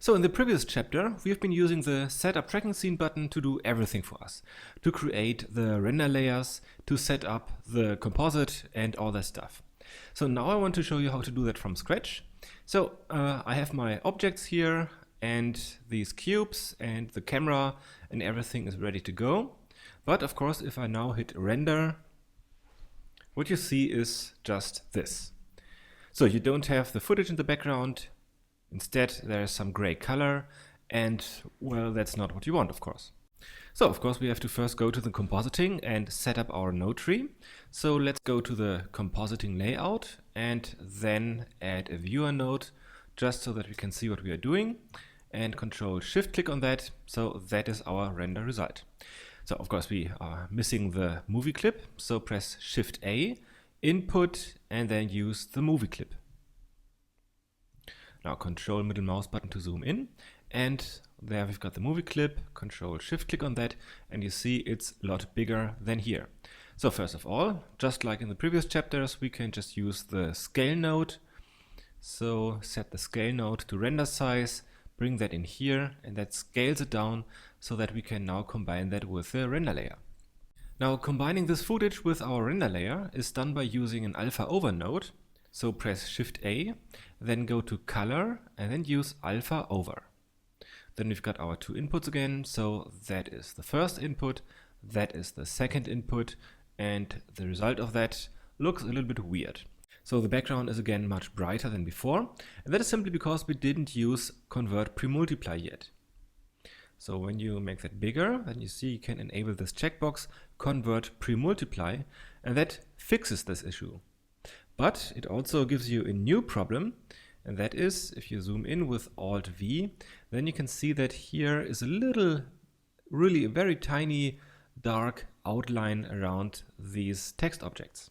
So in the previous chapter, we've been using the Setup Tracking Scene button to do everything for us, to create the render layers, to set up the composite and all that stuff. So now I want to show you how to do that from scratch. So I have my objects here and these cubes and the camera and everything is ready to go. But of course, if I now hit render, what you see is just this. So you don't have the footage in the background. Instead, there is some gray color, and well, that's not what you want, of course. So, of course, we have to first go to the compositing and set up our node tree. So let's go to the compositing layout and then add a viewer node just so that we can see what we are doing, and Control-Shift click on that. So that is our render result. So, of course, we are missing the movie clip. So press Shift-A, input, and then use the movie clip. Now Control middle mouse button to zoom in, and there we've got the movie clip. Control Shift click on that, and you see it's a lot bigger than here. So first of all, just like in the previous chapters, we can just use the scale node. So set the scale node to render size, bring that in here, and that scales it down so that we can now combine that with the render layer. Now combining this footage with our render layer is done by using an alpha over node. So press Shift A, then go to color and then use alpha over. Then we've got our two inputs again. So that is the first input, that is the second input, and the result of that looks a little bit weird. So the background is again much brighter than before, and that is simply because we didn't use Convert Pre-Multiply yet. So when you make that bigger, then you see you can enable this checkbox, Convert Pre-Multiply, and that fixes this issue. But it also gives you a new problem, and that is if you zoom in with Alt-V, then you can see that here is a little, really a very tiny dark outline around these text objects.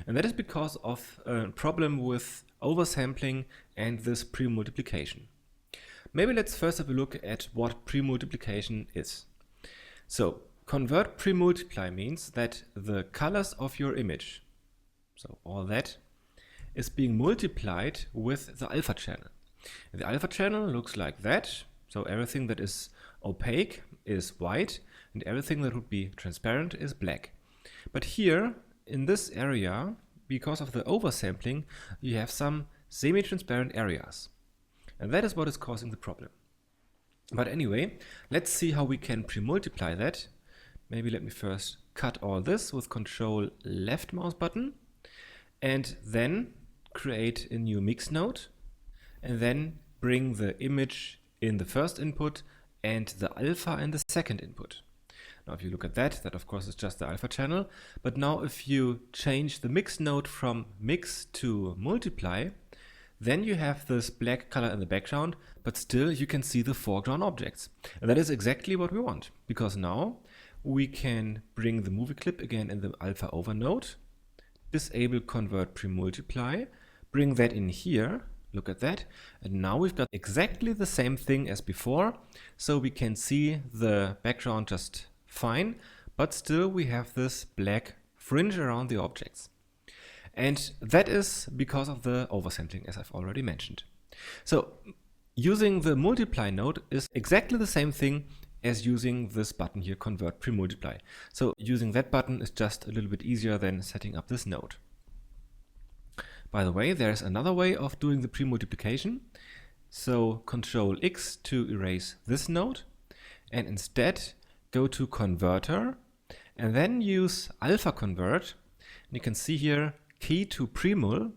And that is because of a problem with oversampling and this pre-multiplication. Maybe let's first have a look at what pre-multiplication is. So Convert Pre-Multiply means that the colors of your image, so all that, is being multiplied with the alpha channel. And the alpha channel looks like that. So everything that is opaque is white and everything that would be transparent is black. But here in this area, because of the oversampling, you have some semi-transparent areas. And that is what is causing the problem. But anyway, let's see how we can pre-multiply that. Maybe let me first cut all this with Control left mouse button, and then create a new mix node, and then bring the image in the first input and the alpha in the second input. Now if you look at that, that of course is just the alpha channel, but now if you change the mix node from mix to multiply, then you have this black color in the background, but still you can see the foreground objects. And that is exactly what we want, because now we can bring the movie clip again in the alpha over node, disable Convert Pre-Multiply, bring that in here, look at that, and now we've got exactly the same thing as before, so we can see the background just fine, but still we have this black fringe around the objects. And that is because of the oversampling, as I've already mentioned. So using the multiply node is exactly the same thing as using this button here, Convert Pre-Multiply. So using that button is just a little bit easier than setting up this node. By the way, there's another way of doing the pre-multiplication. So Control X to erase this node, and instead go to Converter and then use Alpha Convert. And you can see here key to premul,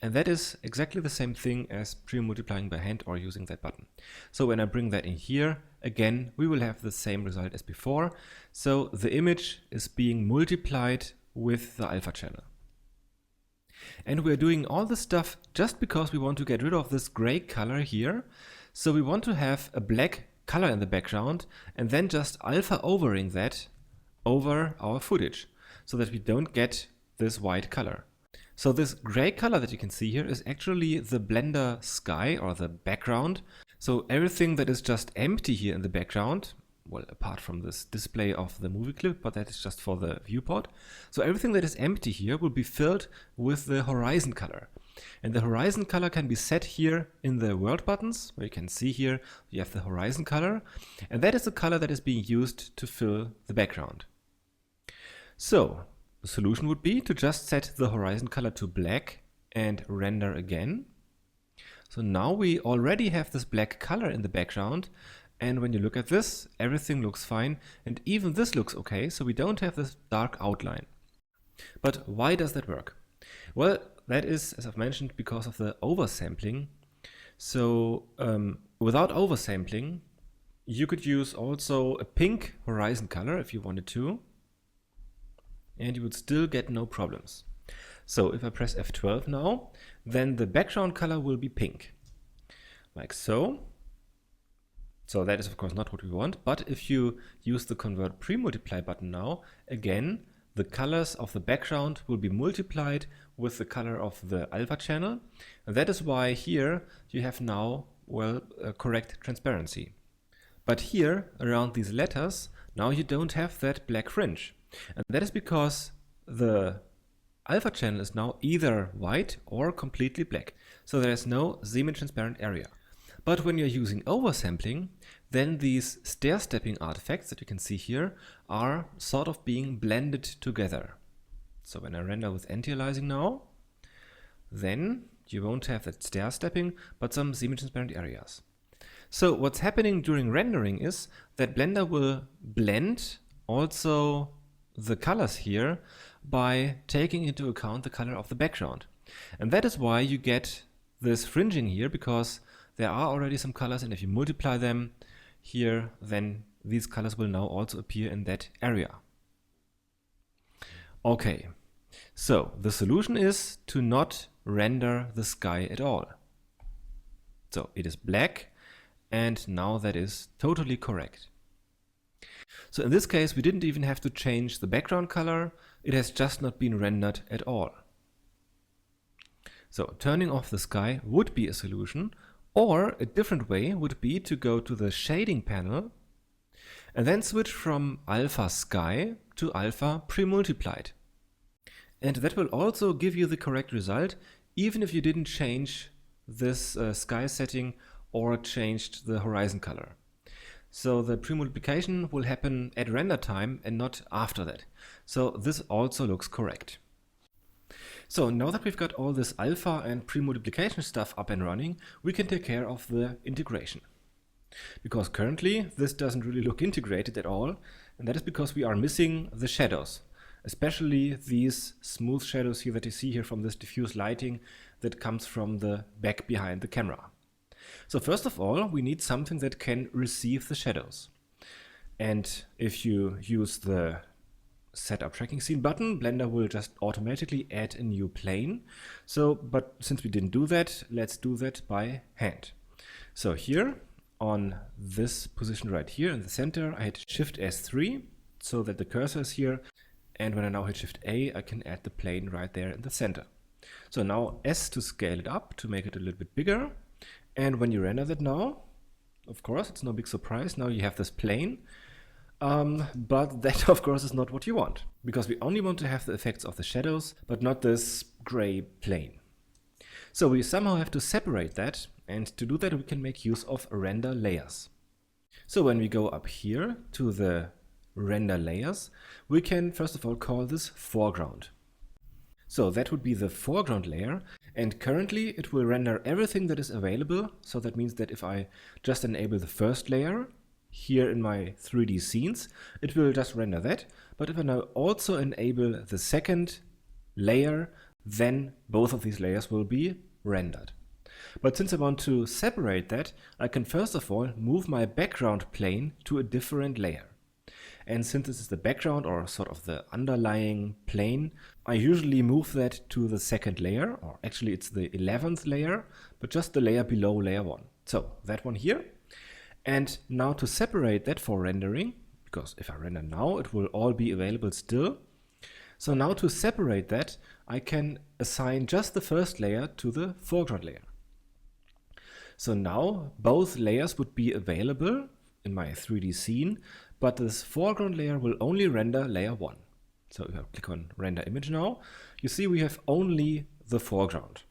and that is exactly the same thing as pre-multiplying by hand or using that button. So when I bring that in here, again, we will have the same result as before. So the image is being multiplied with the alpha channel. And we're doing all this stuff just because we want to get rid of this gray color here. So we want to have a black color in the background and then just alpha overing that over our footage so that we don't get this white color. So this gray color that you can see here is actually the Blender sky or the background. So everything that is just empty here in the background, well, apart from this display of the movie clip, but that is just for the viewport. So everything that is empty here will be filled with the horizon color. And the horizon color can be set here in the world buttons, where you can see here you have the horizon color, and that is the color that is being used to fill the background. So the solution would be to just set the horizon color to black and render again. So now we already have this black color in the background, and when you look at this, everything looks fine, and even this looks okay, so we don't have this dark outline. But why does that work? Well, that is, as I've mentioned, because of the oversampling. So without oversampling, you could use also a pink horizon color if you wanted to, and you would still get no problems. So if I press F12 now, then the background color will be pink, like so. So that is of course not what we want, but if you use the Convert Pre-Multiply button now, again, the colors of the background will be multiplied with the color of the alpha channel. And that is why here you have now, well, correct transparency. But here, around these letters, now you don't have that black fringe. And that is because the alpha channel is now either white or completely black. So there is no semi-transparent area. But when you're using oversampling, then these stair-stepping artifacts that you can see here are sort of being blended together. So when I render with anti-aliasing now, then you won't have that stair-stepping, but some semi-transparent areas. So what's happening during rendering is that Blender will blend also the colors here by taking into account the color of the background. And that is why you get this fringing here, because there are already some colors, and if you multiply them here, then these colors will now also appear in that area. Okay, so the solution is to not render the sky at all. So it is black, and now that is totally correct. So in this case, we didn't even have to change the background color. It has just not been rendered at all. So turning off the sky would be a solution, or a different way would be to go to the shading panel and then switch from alpha sky to alpha pre-multiplied. And that will also give you the correct result, even if you didn't change this sky setting or changed the horizon color. So the pre-multiplication will happen at render time and not after that. So this also looks correct. So now that we've got all this alpha and pre-multiplication stuff up and running, we can take care of the integration. Because currently this doesn't really look integrated at all, and that is because we are missing the shadows. Especially these smooth shadows here that you see here from this diffuse lighting that comes from the back behind the camera. So first of all, we need something that can receive the shadows. And if you use the Set Up Tracking Scene button, Blender will just automatically add a new plane. But since we didn't do that, let's do that by hand. So here on this position right here in the center, I hit Shift S3 so that the cursor is here. And when I now hit Shift A, I can add the plane right there in the center. So now S to scale it up to make it a little bit bigger. And when you render that now, of course, it's no big surprise. Now you have this plane. But that, of course, is not what you want, because we only want to have the effects of the shadows, but not this gray plane. So we somehow have to separate that, and to do that we can make use of render layers. So when we go up here to the render layers, we can first of all call this foreground. So that would be the foreground layer, and currently it will render everything that is available. So that means that if I just enable the first layer here in my 3D scenes, it will just render that. But if I now also enable the second layer, then both of these layers will be rendered. But since I want to separate that, I can first of all move my background plane to a different layer. And since this is the background, or sort of the underlying plane, I usually move that to the second layer, or actually it's the 11th layer, but just the layer below layer 1. So that one here. And now to separate that for rendering, because if I render now, it will all be available still. So now to separate that, I can assign just the first layer to the foreground layer. So now both layers would be available in my 3D scene, but this foreground layer will only render layer 1. So if I click on render image now, you see we have only the foreground.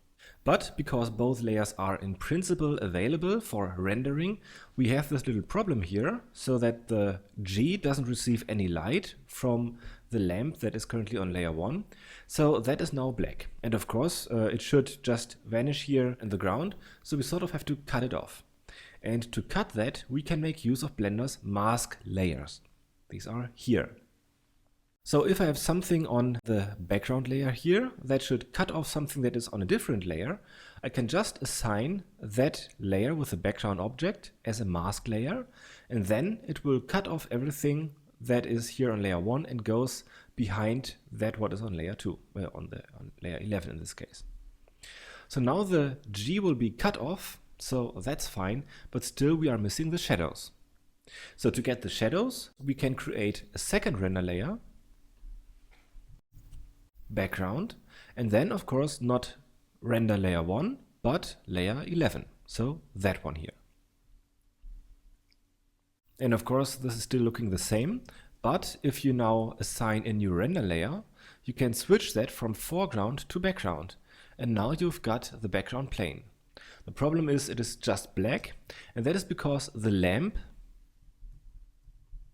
But because both layers are in principle available for rendering, we have this little problem here, so that the G doesn't receive any light from the lamp that is currently on layer 1. So that is now black. And of course, it should just vanish here in the ground, so we sort of have to cut it off. And to cut that, we can make use of Blender's mask layers. These are here. So if I have something on the background layer here that should cut off something that is on a different layer, I can just assign that layer with the background object as a mask layer, and then it will cut off everything that is here on layer 1 and goes behind that what is on layer 2, on layer 11 in this case. So now the G will be cut off, so that's fine, but still we are missing the shadows. So to get the shadows, we can create a second render layer, background, and then of course not render layer 1 but layer 11, so that one here. And of course this is still looking the same, but if you now assign a new render layer, you can switch that from foreground to background, and now you've got the background plane. The problem is it is just black, and that is because the lamp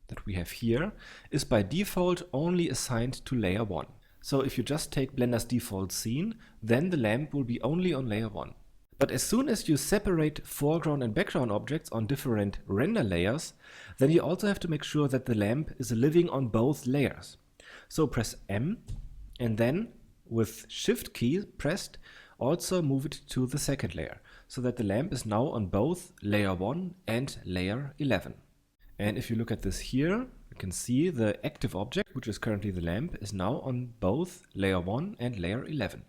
that we have here is by default only assigned to layer 1. So if you just take Blender's default scene, then the lamp will be only on layer 1. But as soon as you separate foreground and background objects on different render layers, then you also have to make sure that the lamp is living on both layers. So press M, and then with Shift key pressed, also move it to the second layer, so that the lamp is now on both layer 1 and layer 11. And if you look at this here, you can see the active object, which is currently the lamp, is now on both layer 1 and layer 11.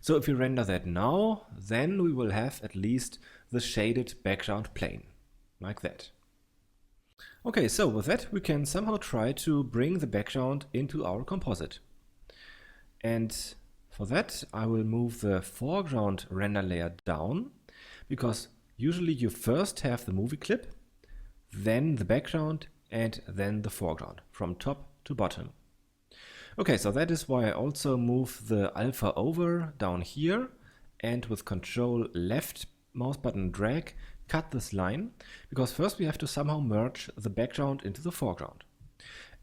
So if we render that now, then we will have at least the shaded background plane, like that. Okay, so with that we can somehow try to bring the background into our composite. And for that I will move the foreground render layer down, because usually you first have the movie clip, then the background, and then the foreground, from top to bottom. Okay, so that is why I also move the alpha over down here, and with Control left mouse button drag, cut this line, because first we have to somehow merge the background into the foreground.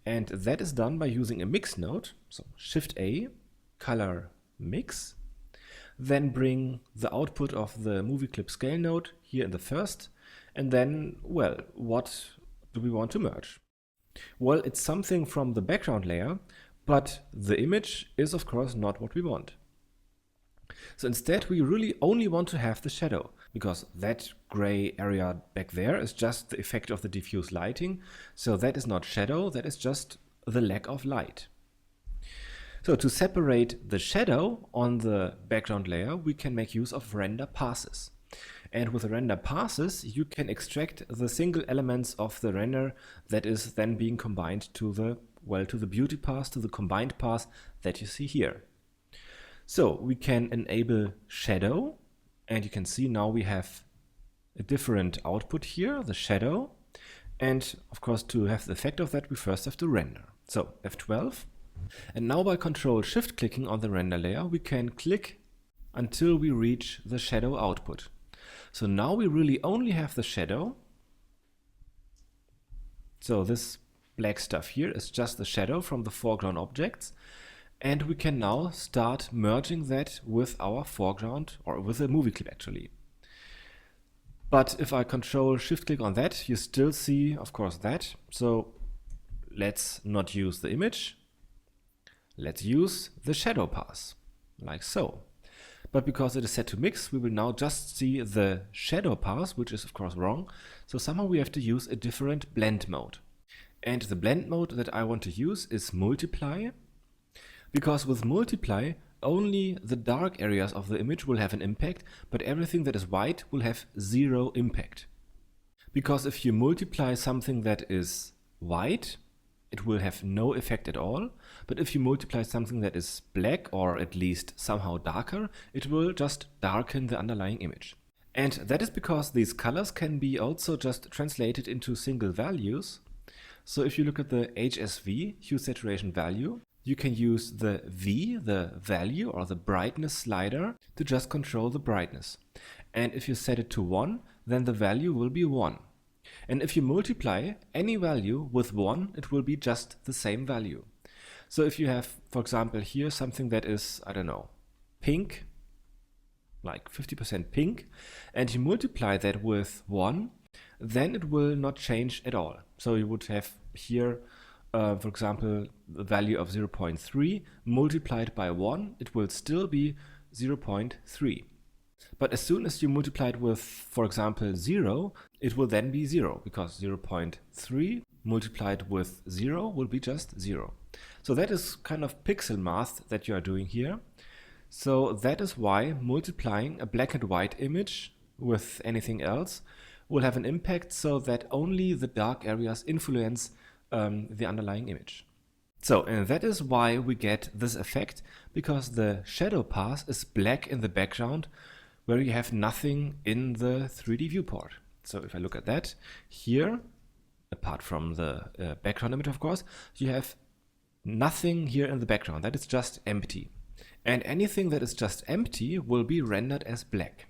And that is done by using a mix node, so Shift A, color mix, then bring the output of the movie clip scale node here in the first, and then, well, what do we want to merge? Well, it's something from the background layer, but the image is of course not what we want. So instead we really only want to have the shadow, because that gray area back there is just the effect of the diffuse lighting, so that is not shadow, that is just the lack of light. So to separate the shadow on the background layer, we can make use of render passes. And with the render passes, you can extract the single elements of the render that is then being combined to the, well, to the beauty pass, to the combined pass that you see here. So we can enable shadow, and you can see now we have a different output here, the shadow. And of course, to have the effect of that, we first have to render. So F12. And now by Control Shift clicking on the render layer, we can click until we reach the shadow output. So now we really only have the shadow. So this black stuff here is just the shadow from the foreground objects. And we can now start merging that with our foreground, or with a movie clip actually. But if I Control Shift click on that, you still see, of course, that. So let's not use the image. Let's use the shadow pass, like so. But because it is set to mix, we will now just see the shadow pass, which is of course wrong. So somehow we have to use a different blend mode. And the blend mode that I want to use is multiply, because with multiply, only the dark areas of the image will have an impact, but everything that is white will have zero impact. Because if you multiply something that is white, it will have no effect at all. But if you multiply something that is black, or at least somehow darker, it will just darken the underlying image. And that is because these colors can be also just translated into single values. So if you look at the HSV, hue saturation value, you can use the V, the value or the brightness slider, to just control the brightness. And if you set it to 1, then the value will be 1. And if you multiply any value with 1, it will be just the same value. So if you have, for example, here something that is, I don't know, pink, like 50% pink, and you multiply that with 1, then it will not change at all. So you would have here, for example, the value of 0.3 multiplied by 1, it will still be 0.3. But as soon as you multiply it with, for example, 0, it will then be 0, because 0.3 multiplied with 0 will be just 0. So that is kind of pixel math that you are doing here. So that is why multiplying a black and white image with anything else will have an impact, so that only the dark areas influence the underlying image. So, and that is why we get this effect, because the shadow path is black in the background where you have nothing in the 3D viewport. So if I look at that here, apart from the background image, of course, you have nothing here in the background. That is just empty. And anything that is just empty will be rendered as black.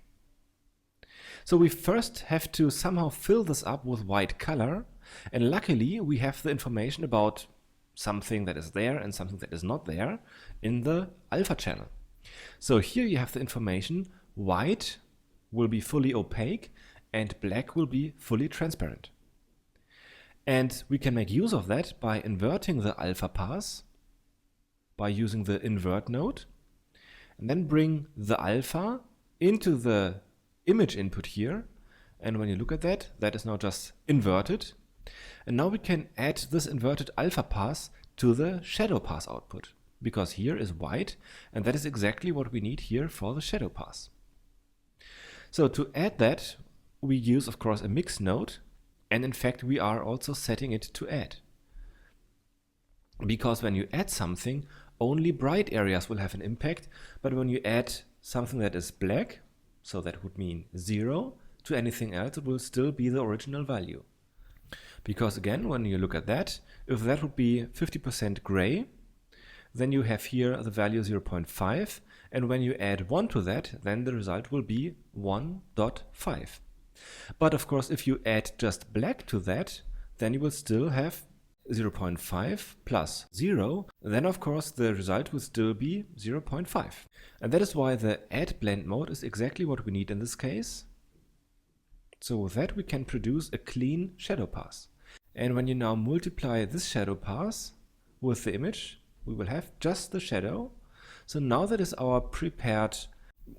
So we first have to somehow fill this up with white color, and luckily we have the information about something that is there and something that is not there in the alpha channel. So here you have the information: white will be fully opaque and black will be fully transparent. And we can make use of that by inverting the alpha path, by using the invert node, and then bring the alpha into the image input here. And when you look at that, that is now just inverted. And now we can add this inverted alpha path to the shadow path output, because here is white, and that is exactly what we need here for the shadow path. So to add that, we use, of course, a mix node, and in fact we are also setting it to add. Because when you add something, only bright areas will have an impact, but when you add something that is black, so that would mean 0, to anything else, it will still be the original value. Because again, when you look at that, if that would be 50% gray, then you have here the value 0.5, and when you add 1 to that, then the result will be 1.5. But of course, if you add just black to that, then you will still have 0.5 plus 0, then of course the result will still be 0.5. And that is why the add blend mode is exactly what we need in this case. So with that we can produce a clean shadow path. And when you now multiply this shadow path with the image, we will have just the shadow. So now that is our prepared,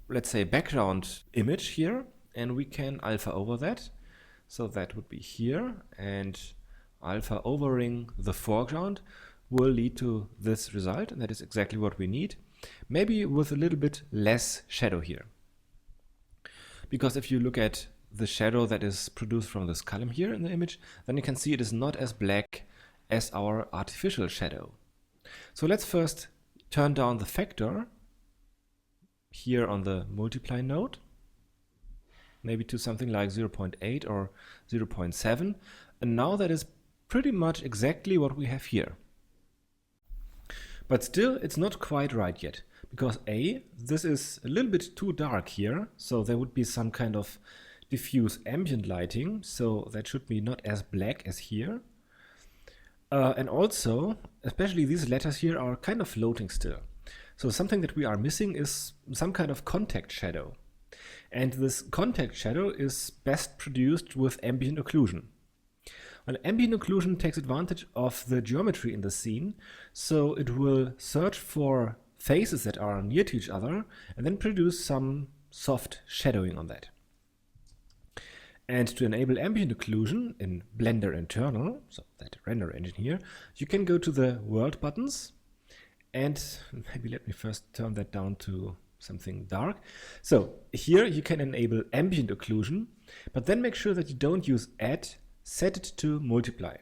let's say, background image here, and we can alpha over that. So that would be here, and alpha overing the foreground will lead to this result, and that is exactly what we need. Maybe with a little bit less shadow here. Because if you look at the shadow that is produced from this column here in the image, then you can see it is not as black as our artificial shadow. So let's first turn down the factor here on the multiply node, maybe to something like 0.8 or 0.7, and now that is pretty much exactly what we have here. But still, it's not quite right yet, because this is a little bit too dark here, so there would be some kind of diffuse ambient lighting, so that should be not as black as here. And also, especially these letters here are kind of floating still. So something that we are missing is some kind of contact shadow. And this contact shadow is best produced with ambient occlusion. Well, ambient occlusion takes advantage of the geometry in the scene, so it will search for faces that are near to each other and then produce some soft shadowing on that. And to enable ambient occlusion in Blender Internal, so that render engine here, you can go to the World buttons, and maybe let me first turn that down to something dark. So here you can enable ambient occlusion, but then make sure that you don't use add, set it to multiply,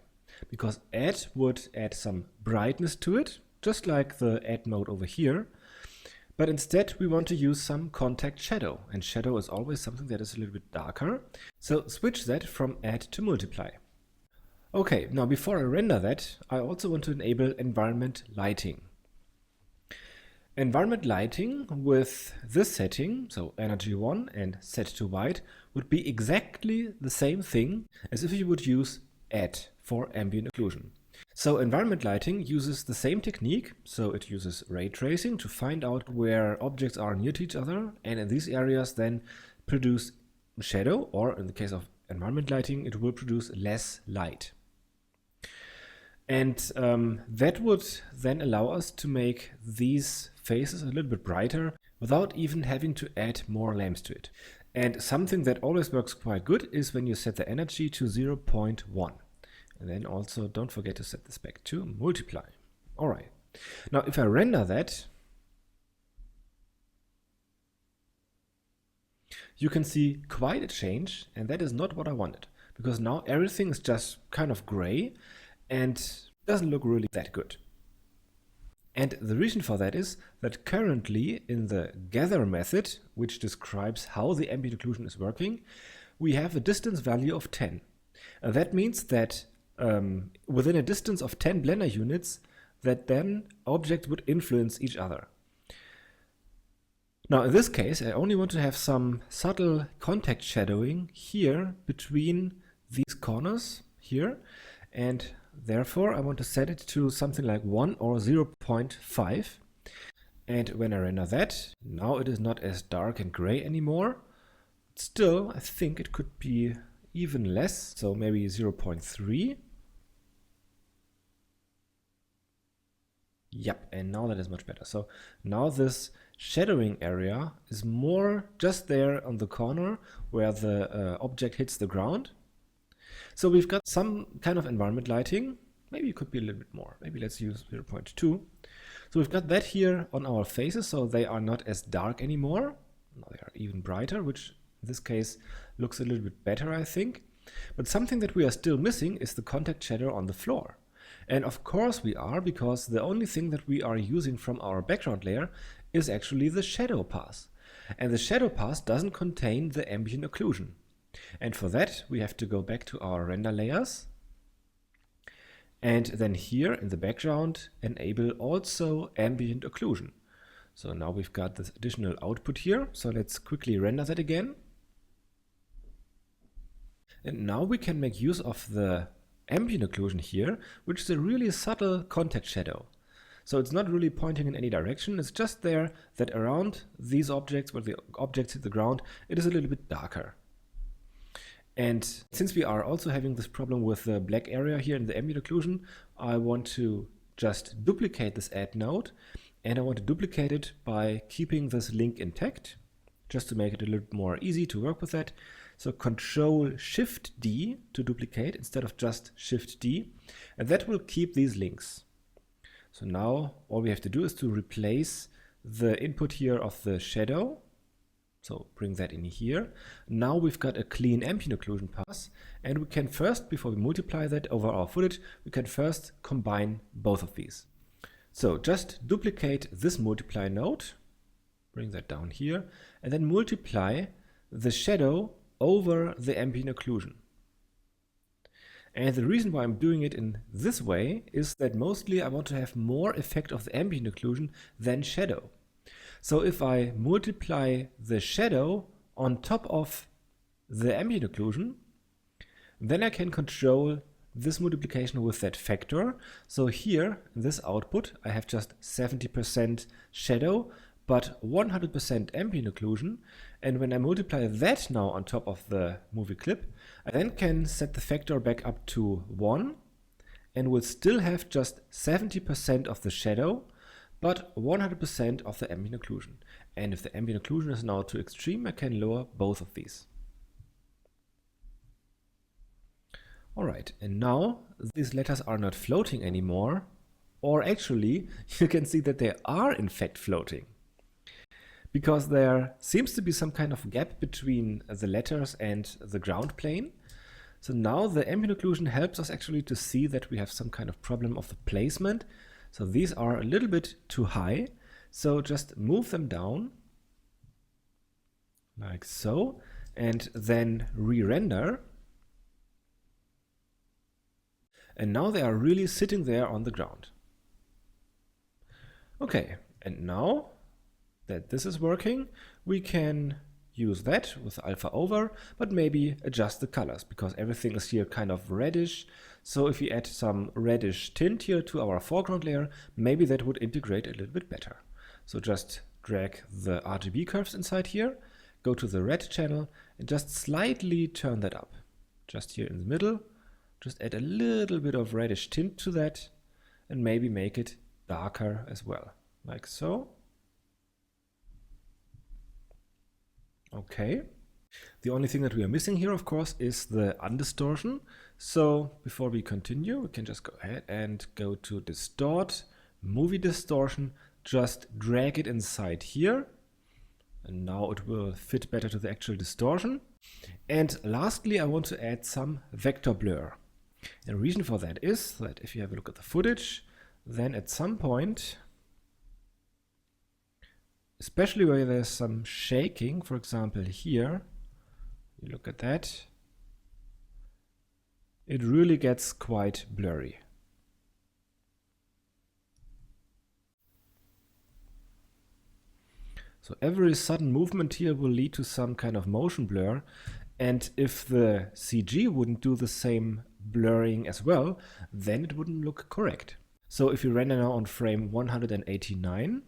because add would add some brightness to it, just like the add mode over here. But instead we want to use some contact shadow, and shadow is always something that is a little bit darker. So switch that from add to multiply. Okay, now before I render that, I also want to enable environment lighting. Environment lighting with this setting, so energy 1 and set to white, would be exactly the same thing as if you would use add for ambient occlusion. So environment lighting uses the same technique, so it uses ray tracing to find out where objects are near to each other, and in these areas then produce shadow, or in the case of environment lighting, it will produce less light. And that would then allow us to make these faces a little bit brighter without even having to add more lamps to it. And something that always works quite good is when you set the energy to 0.1. And then also don't forget to set this back to multiply. All right. Now if I render that, you can see quite a change, and that is not what I wanted, because now everything is just kind of gray and doesn't look really that good. And the reason for that is that currently in the gather method, which describes how the ambient occlusion is working, we have a distance value of 10. And that means that within a distance of 10 Blender units, that then objects would influence each other. Now in this case, I only want to have some subtle contact shadowing here between these corners here, and therefore I want to set it to something like 1 or 0.5. And when I render that, now it is not as dark and gray anymore. Still, I think it could be even less, so maybe 0.3. Yep, and now that is much better. So now this shadowing area is more just there on the corner where the object hits the ground. So we've got some kind of environment lighting. Maybe it could be a little bit more. Maybe let's use 0.2. So we've got that here on our faces, so they are not as dark anymore. Now they are even brighter, which in this case looks a little bit better, I think. But something that we are still missing is the contact shadow on the floor. And of course we are, because the only thing that we are using from our background layer is actually the shadow path. And the shadow path doesn't contain the ambient occlusion. And for that we have to go back to our render layers, and then here in the background enable also ambient occlusion. So now we've got this additional output here, so let's quickly render that again. And now we can make use of the ambient occlusion here, which is a really subtle contact shadow. So it's not really pointing in any direction, it's just there that around these objects, where the objects hit the ground, it is a little bit darker. And since we are also having this problem with the black area here in the ambient occlusion, I want to just duplicate this add node, and I want to duplicate it by keeping this link intact, just to make it a little bit more easy to work with that. So Control-Shift-D to duplicate instead of just Shift-D, and that will keep these links. So now all we have to do is to replace the input here of the shadow. So bring that in here. Now we've got a clean ambient occlusion path, and we can first, before we multiply that over our footage, we can first combine both of these. So just duplicate this multiply node, bring that down here, and then multiply the shadow over the ambient occlusion. And the reason why I'm doing it in this way is that mostly I want to have more effect of the ambient occlusion than shadow. So if I multiply the shadow on top of the ambient occlusion, then I can control this multiplication with that factor. So here in this output I have just 70% shadow but 100% ambient occlusion, and when I multiply that now on top of the movie clip, I then can set the factor back up to 1 and will still have just 70% of the shadow but 100% of the ambient occlusion. And if the ambient occlusion is now too extreme, I can lower both of these. Alright, and now these letters are not floating anymore, or actually you can see that they are in fact floating, because there seems to be some kind of gap between the letters and the ground plane. So now the ambient occlusion helps us actually to see that we have some kind of problem of the placement. So these are a little bit too high, so just move them down like so, and then re-render. And now they are really sitting there on the ground. Okay, And now that this is working, we can use that with alpha over, but maybe adjust the colors because everything is here kind of reddish. So if we add some reddish tint here to our foreground layer, maybe that would integrate a little bit better. So just drag the RGB curves inside here, go to the red channel and just slightly turn that up. Just here in the middle, just add a little bit of reddish tint to that and maybe make it darker as well, like so. Okay. The only thing that we are missing here, of course, is the undistortion. So before we continue, we can just go ahead and go to Distort, Movie Distortion, just drag it inside here. And now it will fit better to the actual distortion. And lastly, I want to add some vector blur. And the reason for that is that if you have a look at the footage, then at some point, especially where there's some shaking, for example here, you look at that, it really gets quite blurry. So every sudden movement here will lead to some kind of motion blur, and if the CG wouldn't do the same blurring as well, then it wouldn't look correct. So if you render now on frame 189,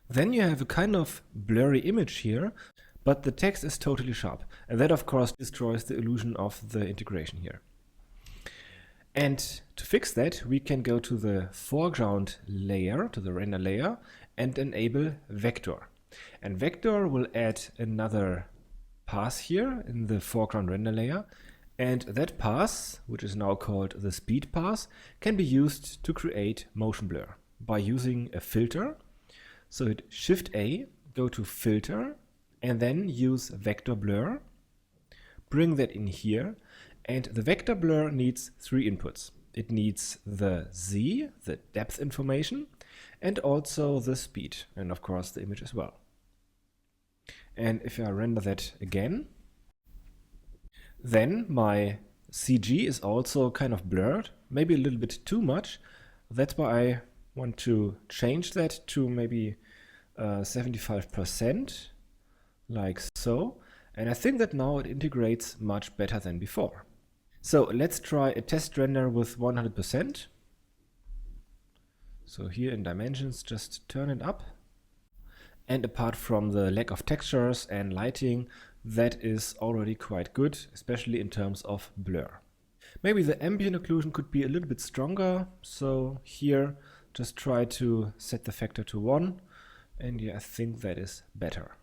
then you have a kind of blurry image here, but the text is totally sharp. And that, of course, destroys the illusion of the integration here. And to fix that, we can go to the foreground layer, to the render layer, and enable vector. And vector will add another path here in the foreground render layer. And that path, which is now called the speed path, can be used to create motion blur by using a filter. So hit Shift A, go to Filter, and then use Vector Blur. Bring that in here, and the vector blur needs three inputs. It needs the Z, the depth information, and also the speed, and of course the image as well. And if I render that again, then my CG is also kind of blurred, maybe a little bit too much. That's why I want to change that to maybe 75%, like so. And I think that now it integrates much better than before. So let's try a test render with 100%. So here in dimensions, just turn it up. And apart from the lack of textures and lighting, that is already quite good, especially in terms of blur. Maybe the ambient occlusion could be a little bit stronger. So here, just try to set the factor to 1. And yeah, I think that is better.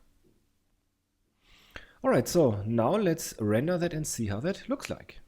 Alright, so now let's render that and see how that looks like.